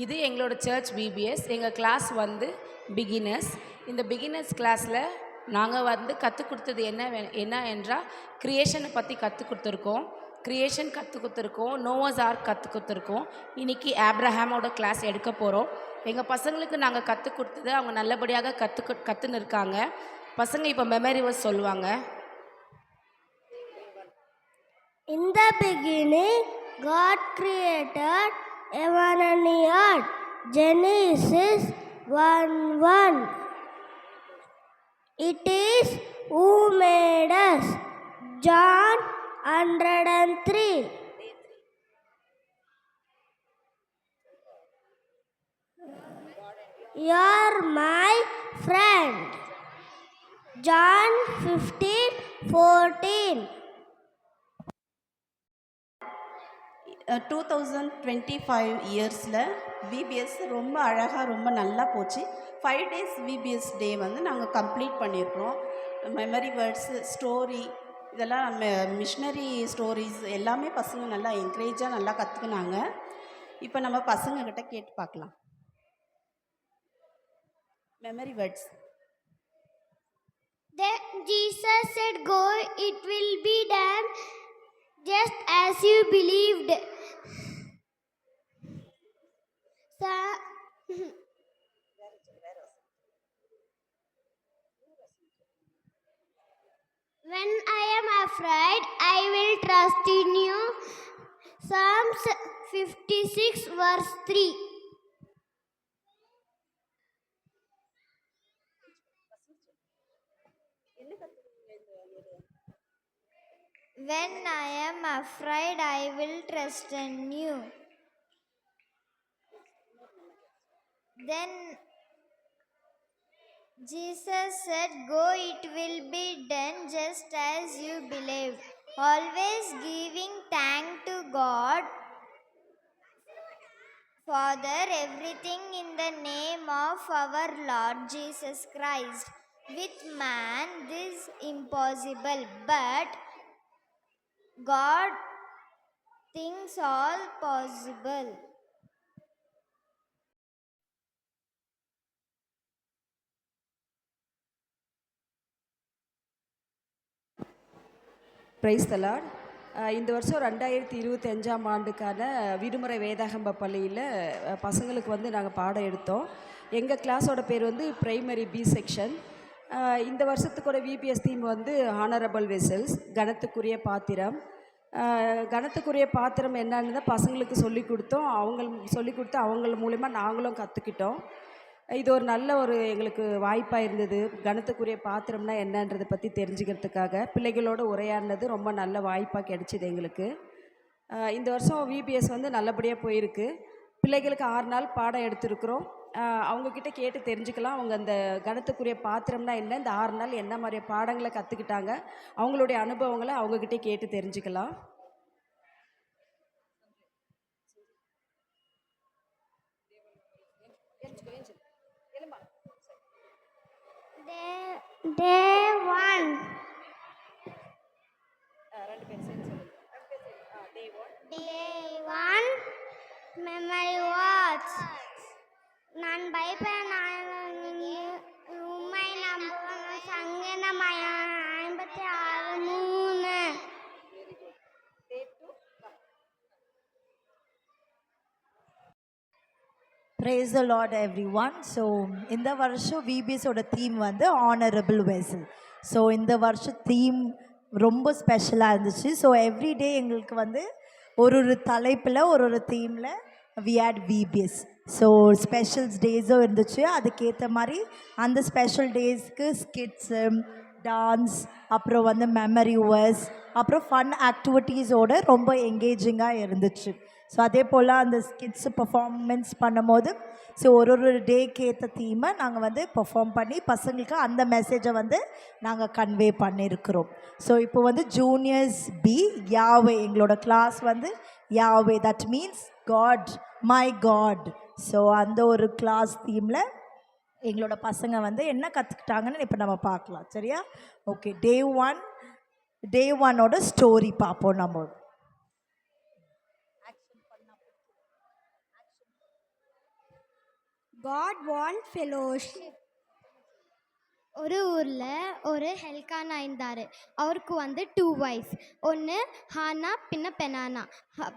இது எங்களோட search VBS. எங்கள் கிளாஸ் வந்து பிகினர்ஸ். இந்த பிகினர்ஸ் கிளாஸில் நாங்கள் வந்து கற்றுக் கொடுத்தது என்ன என்றால் க்ரியேஷனை பற்றி கற்றுக் கொடுத்துருக்கோம். க்ரியேஷன் கற்றுக் கொடுத்துருக்கோம். நோவாஸ் ஆர்க் கற்றுக் கொடுத்துருக்கோம். இன்றைக்கி ஆப்ரஹாமோட கிளாஸ் எடுக்க போகிறோம். எங்கள் பசங்களுக்கு நாங்கள் கற்றுக் கொடுத்தது அவங்க நல்லபடியாக கற்றுன்னு இருக்காங்க. பசங்க இப்போ மெமரி வேர்ஸ் சொல்லுவாங்க. In the beginning, God created heaven and earth. Genesis 1:1. It is who made us. John 103. You're my friend. John 15:14. 2025 இயர்ஸில் விபிஎஸ் ரொம்ப அழகாக ரொம்ப நல்லா போச்சு. 5 days விபிஎஸ் டே வந்து நாங்கள் கம்ப்ளீட் பண்ணியிருக்கிறோம். மெமரி வேர்ட்ஸு, ஸ்டோரி, இதெல்லாம் மிஷினரி ஸ்டோரிஸ் எல்லாமே பசங்க நல்லா என்கரேஜாக நல்லா கற்றுக்குனாங்க. இப்போ நம்ம பசங்கக்கிட்ட கேட்டு பார்க்கலாம். Memory words. Then Jesus said, "Go, it will be done just as you believed." When I am afraid, I will trust in you. Psalms 56 verse 3. When I am afraid, I will trust in you. Then Jesus said, "Go, it will be done just as you believed." Always giving thanks to God, Father, everything in the name of our Lord Jesus Christ. With man, this is impossible, but God thinks all possible. Price the Lord. இந்த வருஷம் 2025ஆம் ஆண்டுக்கான விடுமுறை வேதாகம்ப பள்ளியில் பசங்களுக்கு வந்து நாங்கள் பாடம் எடுத்தோம். எங்கள் கிளாஸோட பேர் வந்து பிரைமரி பி செக்ஷன். இந்த வருஷத்துக்கூட விபிஎஸ் தீம் வந்து ஹானரபிள் வெசல்ஸ், கனத்துக்குரிய பாத்திரம். கனத்துக்குரிய பாத்திரம் என்னன்னு தான் பசங்களுக்கு சொல்லிக் கொடுத்தோம். அவங்கள மூலிமா நாங்களும் கற்றுக்கிட்டோம். இது ஒரு நல்ல எங்களுக்கு வாய்ப்பாக இருந்தது. கனத்துக்குரிய பாத்திரம்னா என்னன்றதை பற்றி தெரிஞ்சுக்கிறதுக்காக பிள்ளைகளோடு உரையாடினது ரொம்ப நல்ல வாய்ப்பாக கிடைச்சிது எங்களுக்கு. இந்த வருஷம் விபிஎஸ் வந்து நல்லபடியாக போயிருக்கு. பிள்ளைகளுக்கு 6 நாள் பாடம் எடுத்திருக்கிறோம். அவங்கக்கிட்ட கேட்டு தெரிஞ்சுக்கலாம். அவங்க அந்த கனத்துக்குரிய பாத்திரம்னா என்ன, இந்த 6 நாள் என்ன மாதிரி பாடங்களை கற்றுக்கிட்டாங்க, அவங்களுடைய அனுபவங்களை அவங்கக்கிட்டே கேட்டு தெரிஞ்சுக்கலாம். Day 1. Day 1 memory words. நான் பயப்பட உண்மை நம்புவேன். சங்கீதம் 56:3. Praise the Lord everyone. So இந்த வருஷம் விபிஎஸோட தீம் வந்து ஆனரபிள் வெசல். ஸோ இந்த வருஷம் தீம் ரொம்ப ஸ்பெஷலாக இருந்துச்சு. ஸோ எவ்ரிடே எங்களுக்கு வந்து ஒரு தலைப்பில் ஒரு தீமில் we had VBS. So specials டேஸும் இருந்துச்சு. அதுக்கேற்ற மாதிரி அந்த ஸ்பெஷல் டேஸ்க்கு ஸ்கிட்ஸு, டான்ஸ், அப்புறம் வந்து மெமரி வேர்ஸ், அப்புறம் ஃபன் ஆக்டிவிட்டீஸோடு ரொம்ப என்கேஜிங்காக இருந்துச்சு. ஸோ அதே போல் அந்த ஸ்கிட்ஸு பர்ஃபார்மன்ஸ் பண்ணும்போது ஸோ ஒரு டேக்கு ஏற்ற தீமை நாங்கள் வந்து பெர்ஃபார்ம் பண்ணி பசங்களுக்கு அந்த மெசேஜை வந்து நாங்கள் கன்வே பண்ணியிருக்கிறோம். ஸோ இப்போ வந்து ஜூனியர்ஸ் பி யாவே, எங்களோட கிளாஸ் வந்து Yahweh, that means God, my God. So அந்த ஒரு கிளாஸ் தீமில் எங்களோட பசங்க வந்து என்ன கற்றுக்கிட்டாங்கன்னு இப்போ நம்ம பார்க்கலாம். சரியா? ஓகே. டே ஒன்னோட ஸ்டோரி பார்ப்போம் நம்ம. God wants fellowship. ஒரு ஊரில் ஒரு ஹெல்கானா இருந்தார். அவருக்கு வந்து 2 வைஃப். ஒன்று ஹானா பின்ன பெனானா.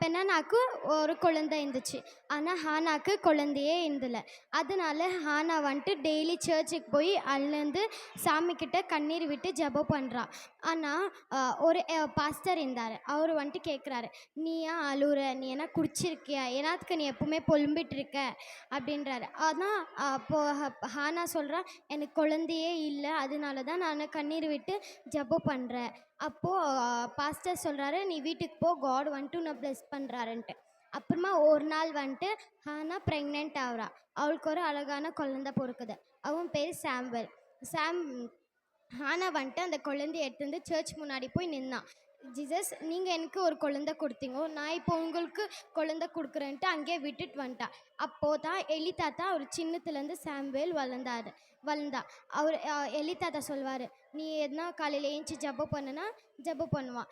பெனானாக்கு ஒரு குழந்தை இருந்துச்சு. ஆனால் ஹானாக்கு குழந்தையே இருந்தில்ல. அதனால ஹானா வந்துட்டு டெய்லி சர்ச்சுக்கு போய் அழுந்து சாமிக்கிட்ட கண்ணீர் விட்டு ஜெபம் பண்ணுறா. ஆனால் ஒரு பாஸ்டர் இருந்தார். அவர் வந்துட்டு கேட்குறாரு, நீ ஏன் அழுற, நீ என்ன குடிச்சிருக்கியா, ஏன்னாத்துக்கு நீ எப்பவுமே புலம்பிட்டு இருக்க அப்படின்றாரு. ஆனால் அப்போது ஹானா சொல்கிறா, எனக்கு குழந்தையே இல்லை, அதனால தான் நான் கண்ணீர் விட்டு ஜெபம் பண்ணுறேன். அப்போது பாஸ்டர் சொல்கிறாரு, நீ வீட்டுக்கு போ, காட் வந்துட்டு உன்னை ப்ளெஸ் பண்ணுறாருன்ட்டு. அப்புறமா ஒரு நாள் வந்துட்டு ஹானா ப்ரெக்னென்ட் ஆகுறா. அவளுக்கு ஒரு அழகான குழந்தை பிறக்குது. அவன் பேர் சாம்வெல். ஹானா வந்துட்டு அந்த குழந்தைய எடுத்து வந்து சர்ச் முன்னாடி போய் நின்னான். ஜீசஸ், நீங்கள் எனக்கு ஒரு குழந்தை கொடுத்தீங்க, நான் இப்போ உங்களுக்கு குழந்தை கொடுக்குறேன்ட்டு அங்கேயே விட்டுட்டு வந்துட்டான். அப்போது தான் எலி தாத்தா ஒரு சின்னத்துலேருந்து சாம்வேல் வளர்ந்தா. அவர் எலி தாத்தா சொல்வார், நீ எதுனா காலையில் ஏஞ்சி ஜெபம் பண்ணுனா ஜெபம் பண்ணுவான்,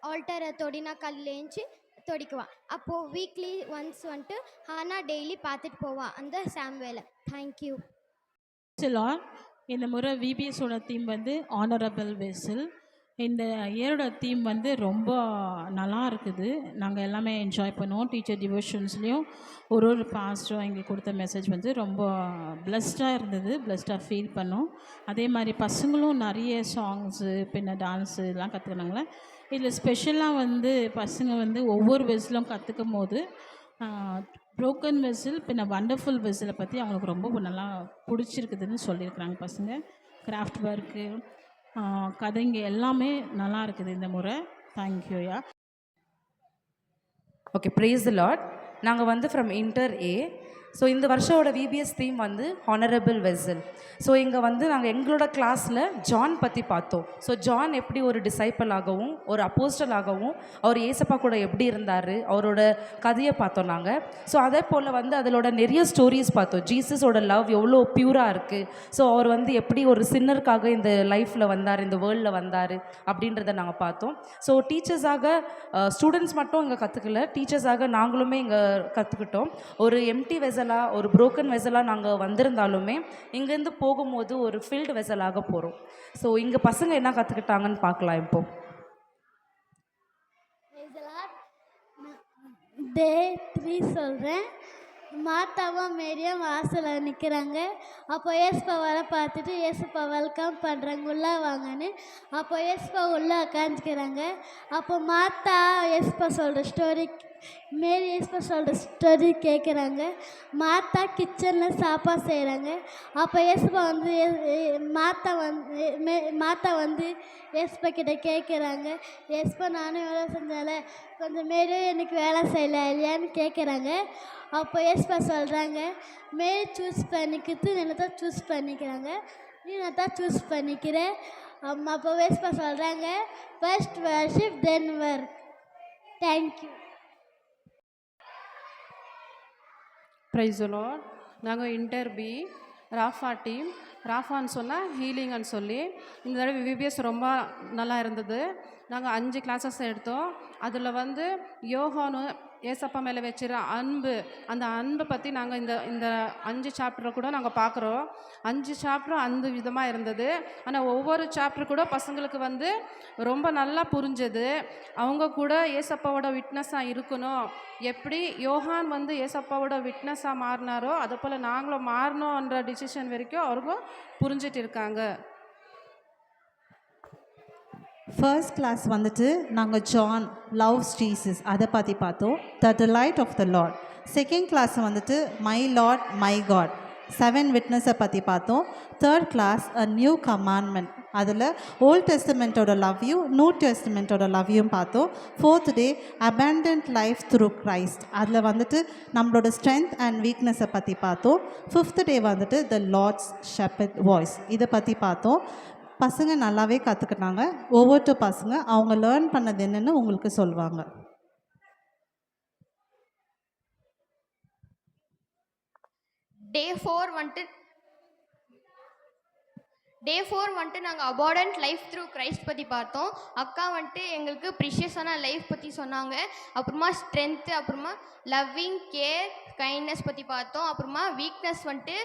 ஆல்டரை தொடினா காலையில் ஏஞ்சி தொடிக்குவான். அப்போது வீக்லி ஒன்ஸ் வந்துட்டு ஹானா டெய்லி பார்த்துட்டு போவான் அந்த சாம்வேலை. தேங்க்யூ. இந்த முறை விபிஎஸோட தீம் வந்து ஆனரபிள் வெசல். இந்த இயரோட தீம் வந்து ரொம்ப நல்லா இருக்குது. நாங்கள் எல்லாமே என்ஜாய் பண்ணுவோம். டீச்சர் டிவோஷன்ஸ்லேயும் ஒரு பாஸ்டரும் எங்களுக்கு கொடுத்த மெசேஜ் வந்து ரொம்ப பிளஸ்டாக இருந்தது, பிளஸ்டாக ஃபீல் பண்ணோம். அதே மாதிரி பசங்களும் நிறைய சாங்ஸு பின்ன டான்ஸு இதெல்லாம் கற்றுக்கினாங்களே. இதில் ஸ்பெஷலாக வந்து பசங்க வந்து ஒவ்வொரு வெஸ்லும் கற்றுக்கும் போது ப்ரோக்கன் வெசில் பின்ன வண்டர்ஃபுல் வெசிலை பற்றி அவங்களுக்கு ரொம்ப நல்லா பிடிச்சிருக்குதுன்னு சொல்லியிருக்கிறாங்க பசங்க. கிராஃப்ட் ஒர்க்கு, கதைங்க எல்லாமே நல்லா இருக்குது இந்த முறை. தேங்க்யூயா. Okay, price the Lord. நாங்கள் வந்து ஃப்ரம் இன்டர் ஏ. ஸோ இந்த வருஷோட விபிஎஸ் தீம் வந்து ஹானரபிள் வெசல். ஸோ இங்கே வந்து நாங்கள் எங்களோட கிளாஸில் ஜான் பற்றி பார்த்தோம். ஸோ ஜான் எப்படி ஒரு டிசைப்பிளாகவும் ஒரு அப்போஸ்டலாகவும் அவர் ஏசப்பா கூட எப்படி இருந்தார், அவரோட கதையை பார்த்தோம் நாங்கள். ஸோ அதே போல் வந்து அதிலோட நிறைய ஸ்டோரிஸ் பார்த்தோம். ஜீசஸோட லவ் எவ்வளோ பியூராக இருக்குது. ஸோ அவர் வந்து எப்படி ஒரு சின்னருக்காக இந்த லைஃப்பில் வந்தார், இந்த வேர்ல்டில் வந்தார் அப்படின்றத நாங்கள் பார்த்தோம். ஸோ டீச்சர்ஸாக ஸ்டூடெண்ட்ஸ் மட்டும் இங்கே கற்றுக்கல, டீச்சர்ஸாக நாங்களுமே இங்கே கற்றுக்கிட்டோம். ஒரு எம்டி வெசலாக, ஒரு புரோக்கன் வெசலாக நாங்கள் வந்திருந்தாலுமே இங்கேருந்து போகும்போது ஒரு ஃபில்டு வெசலாக போகிறோம். ஸோ இங்கே பசங்க என்ன கற்றுக்கிட்டாங்கன்னு பார்க்கலாம். இப்போது டே 3 சொல்கிறேன். மாத்தாவும் மேரியும் வாசலில் நிற்கிறாங்க. அப்போ ஏசுப்பா வர பார்த்துட்டு ஏசுப்பா வெல்கம் பண்ணுறாங்க, உள்ளே வாங்கன்னு. அப்போ ஏசுப்பா உள்ளே உக்காந்துக்கிறாங்க. அப்போ மாத்தா ஏசுப்பா சொல்கிற ஸ்டோரி, மேரி ஏசுப்பா சொல்கிற ஸ்டோரி கேட்குறாங்க. மாத்தா கிச்சனில் சாப்பாடு செய்கிறாங்க. அப்போ ஏசுப்பா வந்து மாத்தா வந்து ஏசுப்பா கிட்ட கேட்குறாங்க, ஏசுப்பா நானும் வேலை செஞ்சால கொஞ்சம் மேரியும் எனக்கு வேலை செய்யலை இல்லையான்னு கேட்குறாங்க. அப்போ ஏசுப்பா சொல்கிறாங்க, மேரி சூஸ் பண்ணிக்கிறது என்ன தான் சூஸ் பண்ணிக்கிறாங்க, நீ நான் தான் சூஸ் பண்ணிக்கிறேன். அப்போ ஏசுப்பா சொல்கிறாங்க, first worship then work. Thank you. Praise the Lord. நாங்கள் இன்டர் பி ராஃபா டீம். ராஃபான்னு சொன்னால் ஹீலிங்னு சொல்லி இந்த தடவை விபிஎஸ் ரொம்ப நல்லா இருந்தது. நாங்கள் 5 கிளாஸஸ் எடுத்தோம். அதில் வந்து யோகானு ஏசப்பா மேலே வச்சிருக்கிற அன்பு, அந்த அன்பை பற்றி நாங்கள் இந்த 5 சாப்டரை கூட நாங்கள் பார்க்குறோம். 5 சாப்டரும் அந்த விதமாக இருந்தது. ஆனால் ஒவ்வொரு சாப்டர் கூட பசங்களுக்கு வந்து ரொம்ப நல்லா புரிஞ்சது. அவங்க கூட ஏசப்பாவோட விட்னஸாக இருக்கணும், எப்படி யோகான் வந்து ஏசப்பாவோட விட்னஸாக மாறினாரோ அதை போல் நாங்களும் மாறணுன்ற டிசிஷன் வரைக்கும் அவங்க புரிஞ்சிட்டு இருக்காங்க. ஃபர்ஸ்ட் கிளாஸ் வந்துட்டு நாங்கள் ஜான் லவ்ஸ் ஜீசஸ் அதை பற்றி பார்த்தோம், the delight of the Lord. Second class வந்துட்டு மை லார்ட் மை காட் 7 விட்னஸை பற்றி பார்த்தோம். Third class a new commandment, அதில் ஓல்ட் டெஸ்டமெண்ட்டோட லவ்யும் நியூ டெஸ்டமெண்ட்டோட லவ்யும் பார்த்தோம். Fourth day abundant life through Christ, அதில் வந்துட்டு நம்மளோட ஸ்ட்ரென்த் அண்ட் வீக்னஸை பற்றி பார்த்தோம். ஃபிஃப்த் டே வந்துட்டு த லார்ட்ஸ் ஷெப்பர்ட் வாய்ஸ், இதை பற்றி பார்த்தோம். பசங்க நல்லாவே கற்றுக்கிட்டாங்க. ஒவ்வொரு பசங்க அவங்க லேர்ன் பண்ணது என்னென்னு உங்களுக்கு சொல்லுவாங்க. டே 4 வந்துட்டு டே 4 வந்துட்டு நாங்கள் அபார்டன்ட் லைஃப் த்ரூ கிரைஸ்ட் பற்றி பார்த்தோம். அக்கா வந்துட்டு எங்களுக்கு ப்ரிஷியஸான லைஃப் பற்றி சொன்னாங்க. அப்புறமா ஸ்ட்ரென்த்து, அப்புறமா லவ்விங், கேர், கைண்ட்னஸ் பற்றி பார்த்தோம். அப்புறமா வீக்னஸ் வந்துட்டு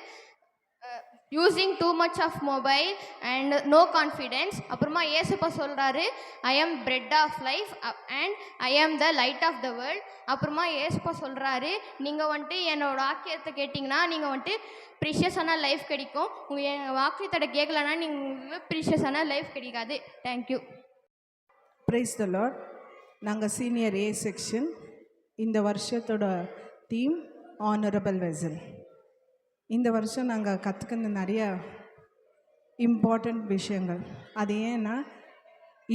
using too much of mobile and no confidence. அப்புறமா ஏசப்பா சொல்கிறாரு, I am bread of life and I am the light of the world. அப்புறமா ஏசப்பா சொல்கிறாரு, நீங்கள் வந்துட்டு என்னோட வாக்கியத்தை கேட்டிங்கன்னா நீங்கள் வந்துட்டு ப்ரிஷியஸான லைஃப் கிடைக்கும். உங்கள் என் வாக்கியத்தோட கேட்கலன்னா நீங்கள் ப்ரிஷியஸான லைஃப் கிடைக்காது. தேங்க்யூ. Praise the Lord. நாங்கள் சீனியர் ஏ செக்ஷன். இந்த வருஷத்தோட தீம் ஆனரபிள் வெசல். இந்த வருஷம் நாங்கள் கற்றுக்கிற நிறைய இம்பார்ட்டண்ட் விஷயங்கள். அது ஏன்னா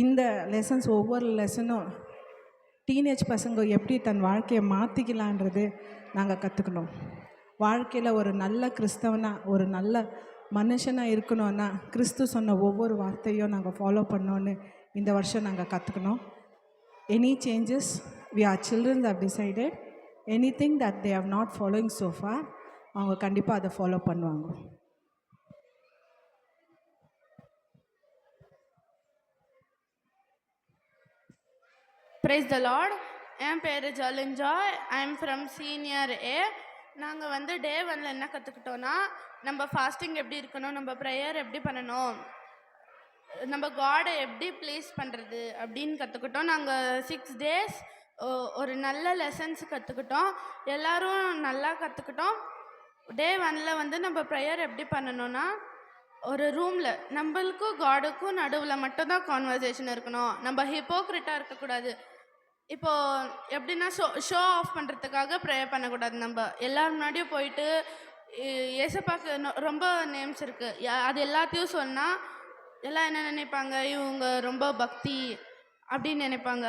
இந்த லெசன்ஸ் ஒவ்வொரு லெசனும் டீனேஜ் பசங்க எப்படி தன் வாழ்க்கையை மாற்றிக்கலான்றது நாங்கள் கற்றுக்கணும். வாழ்க்கையில் ஒரு நல்ல கிறிஸ்தவனாக, ஒரு நல்ல மனுஷனாக இருக்கணும்னா கிறிஸ்து சொன்ன ஒவ்வொரு வார்த்தையும் நாங்கள் ஃபாலோ பண்ணோன்னு இந்த வருஷம் நாங்கள் கற்றுக்கணும். Any changes we are children have decided anything that they have not following so far, அவங்க கண்டிப்பாக அதை ஃபாலோ பண்ணுவாங்க. Praise the Lord. என் பேர் ஜாலின்ஜாய். ஐ எம் ஃப்ரம் சீனியர் ஏ. நாங்கள் வந்து டே 1ல் என்ன கற்றுக்கிட்டோன்னா, நம்ம ஃபாஸ்டிங் எப்படி இருக்கணும், நம்ம ப்ரேயர் எப்படி பண்ணணும், நம்ம காடை எப்படி ப்ளீஸ் பண்ணுறது அப்படின்னு கற்றுக்கிட்டோம். நாங்கள் 6 days ஒரு நல்ல லெசன்ஸ் கற்றுக்கிட்டோம். எல்லோரும் நல்லா கற்றுக்கிட்டோம். டே 1ல் வந்து நம்ம ப்ரேயர் எப்படி பண்ணணும்னா, ஒரு ரூமில் நம்மளுக்கும் காடுக்கும் நடுவில் மட்டும்தான் கான்வர்சேஷன் இருக்கணும். நம்ம ஹிப்போக்ரிட்டாக இருக்கக்கூடாது. இப்போது எப்படின்னா ஷோ ஆஃப் பண்ணுறதுக்காக ப்ரேயர் பண்ணக்கூடாது. நம்ம எல்லார் முன்னாடியும் போயிட்டு ஏசப்பாக்கு ரொம்ப நேம்ஸ் இருக்குது, அது எல்லாத்தையும் சொன்னால் எல்லாம் என்ன நினைப்பாங்க, இவங்க ரொம்ப பக்தி அப்படின்னு நினைப்பாங்க.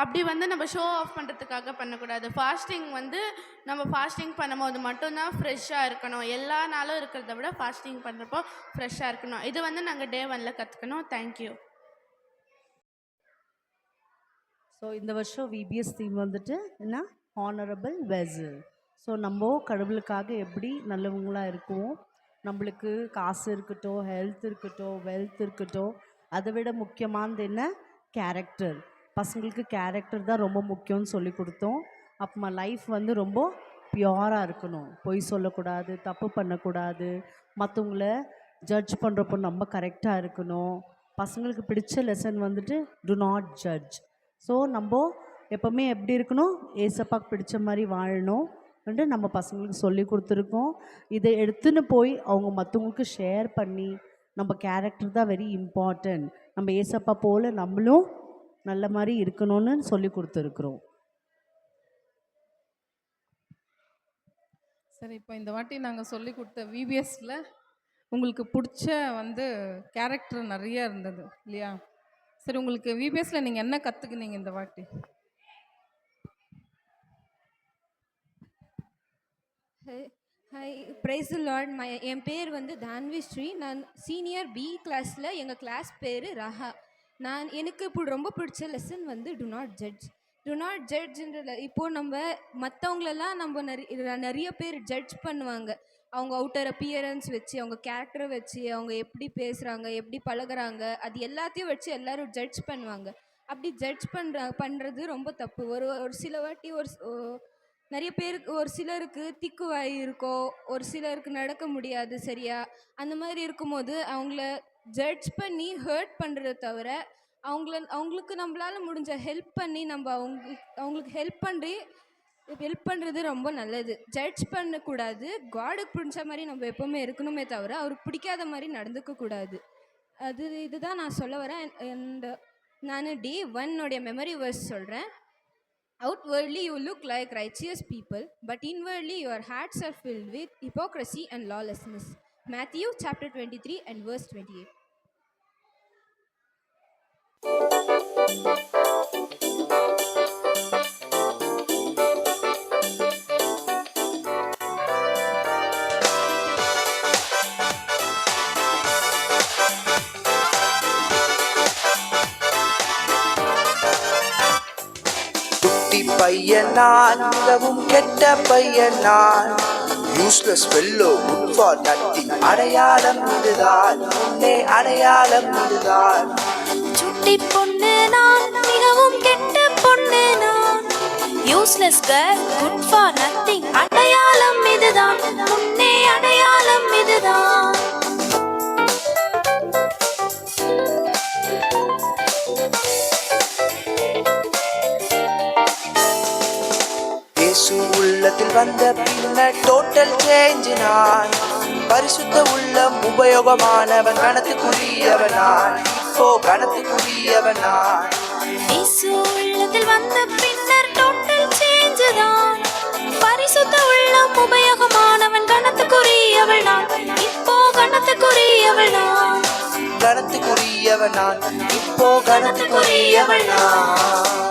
அப்படி வந்து நம்ம ஷோ ஆஃப் பண்ணுறதுக்காக பண்ணக்கூடாது. ஃபாஸ்டிங் வந்து நம்ம ஃபாஸ்டிங் பண்ணும்போது மட்டும்தான் ஃப்ரெஷ்ஷாக இருக்கணும். எல்லா நாளும் இருக்கிறத விட ஃபாஸ்டிங் பண்ணுறப்போ ஃப்ரெஷ்ஷாக இருக்கணும். இது வந்து நாங்கள் டே 1ல் கற்றுக்கணும். தேங்க்யூ. ஸோ இந்த வருஷம் விபிஎஸ் தீம் வந்துட்டு என்ன, ஹானரபிள் வெசல். ஸோ நம்ம கடவுளுக்காக எப்படி நல்லவங்களாக இருக்குவோம். நம்மளுக்கு காசு இருக்கட்டும், ஹெல்த் இருக்கட்டும், வெல்த் இருக்கட்டும், அதை விட முக்கியமானது என்ன, கேரக்டர். பசங்களுக்கு கேரக்டர் தான் ரொம்ப முக்கியம்னு சொல்லி கொடுத்தோம். அப்புறமா லைஃப் வந்து ரொம்ப பியூராக இருக்கணும். பொய் சொல்லக்கூடாது, தப்பு பண்ணக்கூடாது, மற்றவங்கள ஜட்ஜ் பண்ணுறப்போ நம்ம கரெக்டாக இருக்கணும். பசங்களுக்கு பிடிச்ச லெசன் வந்துட்டு டு நாட் ஜட்ஜ். ஸோ நம்ம எப்போவுமே எப்படி இருக்கணும், ஏசப்பாக்கு பிடிச்ச மாதிரி வாழணும் வந்து நம்ம பசங்களுக்கு சொல்லி கொடுத்துருக்கோம். இதை எடுத்துன்னு போய் அவங்க மற்றவங்களுக்கு ஷேர் பண்ணி, நம்ம கேரக்டர் தான் வெரி இம்பார்ட்டன்ட், நம்ம ஏசப்பா போல் நம்மளும் நல்ல மாதிரி இருக்கணும்னு சொல்லி கொடுத்துருக்குறோம். சரி, இப்போ இந்த வாட்டி நாங்கள் சொல்லி கொடுத்த விபிஎஸ்ல உங்களுக்கு பிடிச்ச வந்து கேரக்டர் நிறைய இருந்தது இல்லையா? சரி, உங்களுக்கு விபிஎஸ்ல நீங்கள் என்ன கற்றுக்குனீங்க இந்த வாட்டி? Hi, praise the Lord. என் பேர் வந்து தான்வி ஸ்ரீ. நான் சீனியர் பி கிளாஸில், எங்கள் கிளாஸ் பேர் ரஹா. எனக்கு இப்போ ரொம்ப பிடிச்ச லெசன் வந்து do not judge. Do not ஜட்ஜ்ன்ற இப்போது நம்ம மற்றவங்களெல்லாம் நம்ம நிறைய பேர் ஜட்ஜ் பண்ணுவாங்க. அவங்க அவுட்டர் அப்பியரன்ஸ் வச்சு, அவங்க கேரக்டரை வச்சு, அவங்க எப்படி பேசுகிறாங்க, எப்படி பழகுறாங்க, அது எல்லாத்தையும் வச்சு எல்லோரும் ஜட்ஜ் பண்ணுவாங்க. அப்படி ஜட்ஜ் பண்ணுறது ரொம்ப தப்பு. ஒரு சில வாட்டி நிறைய பேருக்கு, ஒரு சிலருக்கு திக்கு வாய் இருக்கோ, ஒரு சிலருக்கு நடக்க முடியாது சரியா. அந்த மாதிரி இருக்கும்போது அவங்கள ஜட்ஜ் பண்ணி ஹர்ட் பண்ணுறத தவிர அவங்களுக்கு நம்மளால் முடிஞ்ச ஹெல்ப் பண்ணி நம்ம அவங்களுக்கு ஹெல்ப் பண்ணுறது ரொம்ப நல்லது. ஜட்ஜ் பண்ணக்கூடாது. காடுக்கு பிடிச்ச மாதிரி நம்ம எப்போவுமே இருக்கணுமே தவிர அவருக்கு பிடிக்காத மாதிரி நடந்துக்கக்கூடாது. இதுதான் நான் சொல்ல வரேன். அண்ட் நான் டே 1 மெமரி வேர்ஸ் சொல்கிறேன். Outwardly you look like righteous people, but inwardly your hearts are filled with hypocrisy and lawlessness. Matthew chapter 23 and verse 28. பையன் நான், மிகவும் கெட்ட பையன் நான், useless fellow good for nothing. அடையாளம் இதுதான் முன்னே அடையாளம் இதுதான். சுட்டி பொண்ணு நான் மிகவும் கெட்ட பொண்ணு நான். Useless girl good for nothing. அடையாளம் இதுதான் முன்னே அடையாளம் இதுதான். இயேசு உள்ளத்தில் வந்த பின்னர் டோட்டல் சேஞ்ச் நான். பரிசுத்த உள்ளம் உபயோகமானவன் கணத்துக்குரியவன் நான். இப்போ கணத்துக்குரியவன் நான். இயேசு உள்ளத்தில் வந்த பின்னர் டோட்டல் சேஞ்ச் தான். பரிசுத்த உள்ளம் உபயோகமானவன் கணத்துக்குரியவள் நான். இப்போ கணத்துக்குரியவள் நான். கணத்துக்குரியவன் நான். இப்போ கணத்துக்குரியவன் நான்.